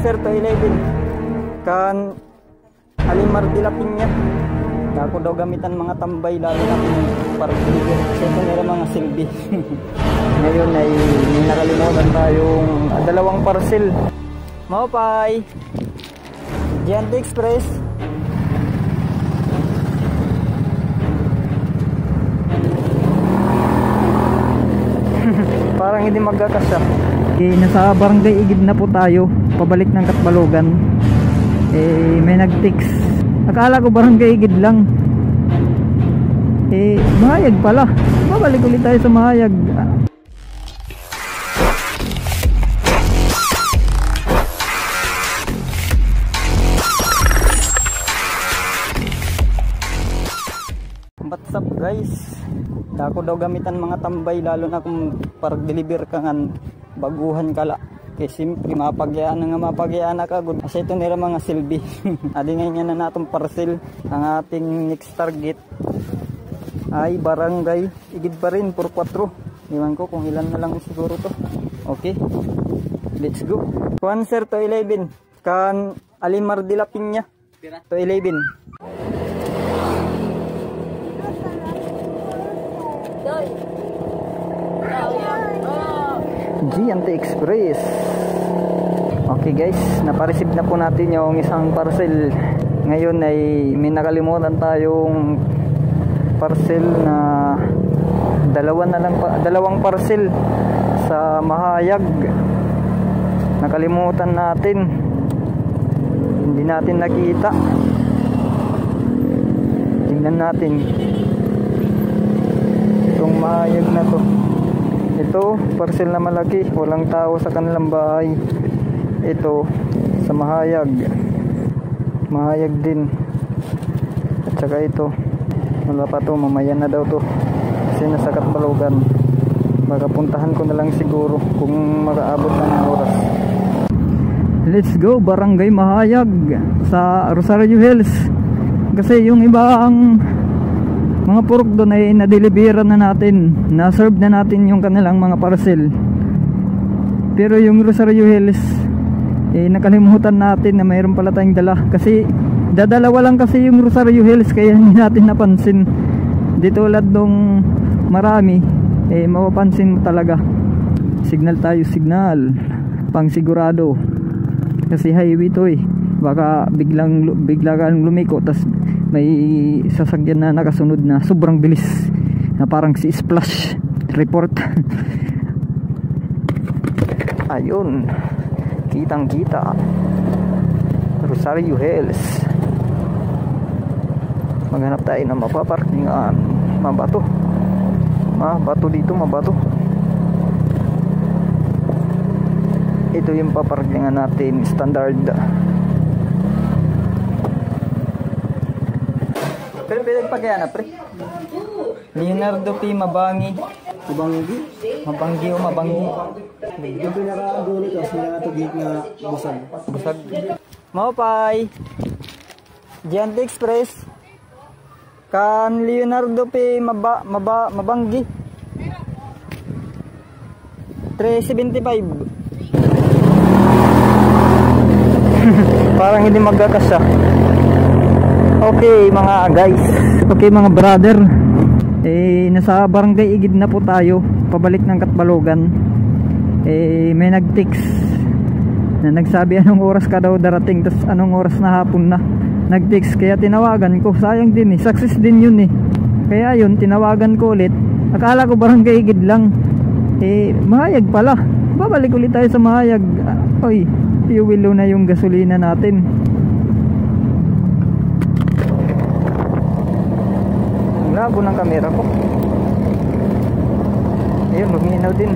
Sir to 11 kan Alimar de la Piña. Ako daw gamitan mga tambay lalo na para deliver. Ito nila mga silbi. Ngayon ay nakalimutan tayong dalawang parcel. Maupay Giant Express. Parang hindi magkakasya. Nasa barangay Igid na po tayo, pabalik ng Katbalogan. May nag-text. Akala ko barangay Igid lang. Mahayag pala. Babalik ulit tayo sa Mahayag. What's up guys? Dako daw gamitan mga tambay lalo na kung pag-deliver ka nga baguhan kala. Kaya siyempre mapagyaan na nga mapagyaan na kagod. Kasi ito nila mga silbi. Adi ngayon na natong parcel. Ang ating next target ay barangay Igid pa rin, 4-4. Iwan ko kung ilan na lang siguro to. Okay, let's go. Sir to 11 kan Alimar de la Piña to 11. Giant Express. Okay guys, napareceive na po natin yung isang parcel. Ngayon ay may nakalimutan tayong parcel na dalawang parcel sa Mahayag. Nakalimutan natin, hindi natin nakita. Tingnan natin itong Mahayag na to. Ito, parcel na malaki, walang tao sa kanilang bahay. Ito, sa Mahayag. Mahayag din. At saka ito, wala pa to, mamaya na daw to. Kasi nasa Katbalogan. Baka puntahan ko na lang siguro kung makaabot na ng oras. Let's go, Barangay Mahayag sa Rosario Hills. Kasi yung ibang mga purok doon ay na-deliveran na natin, na-serve na natin yung kanilang mga parcel. Pero yung Rosario Hills nakalimutan natin na mayroon pala tayong dala. Kasi dadalawa lang kasi yung Rosario Hills, kaya hindi natin napansin. Dito tulad nung marami, mapapansin mo talaga. Signal tayo, signal pang sigurado. Kasi highway to baka biglang lumiko, tas may sasakyan na nakasunod na sobrang bilis na parang si Splash report. Ayun, kitang kita Rosario Hills. Maghanap tayo na mapaparkingan. Mabato dito, mabato. Ito yung paparkingan natin, standard. Pero pinagpagaya na pre. Leonardo P. Mabangi. Mabangi o Mabangi. Yung pinaka-dulo kasi nakatugig na busag. Maupay Giant Express kan Leonardo P. Mabangi 375. Parang hindi magkakasya. Okay mga guys, okay mga brother, nasa barangay Igid na po tayo, pabalik ng Katbalogan. May nag-text na nagsabi anong oras ka daw darating, tas anong oras na hapon na. Nag-text, kaya tinawagan ko, sayang din success din yun kaya yun, tinawagan ko ulit. Akala ko barangay Igid lang, Mahayag pala. Babalik ulit tayo sa Mahayag. Oy, fuel low na yung gasolina natin. Labo ng camera ko. Ayun, luminaw din.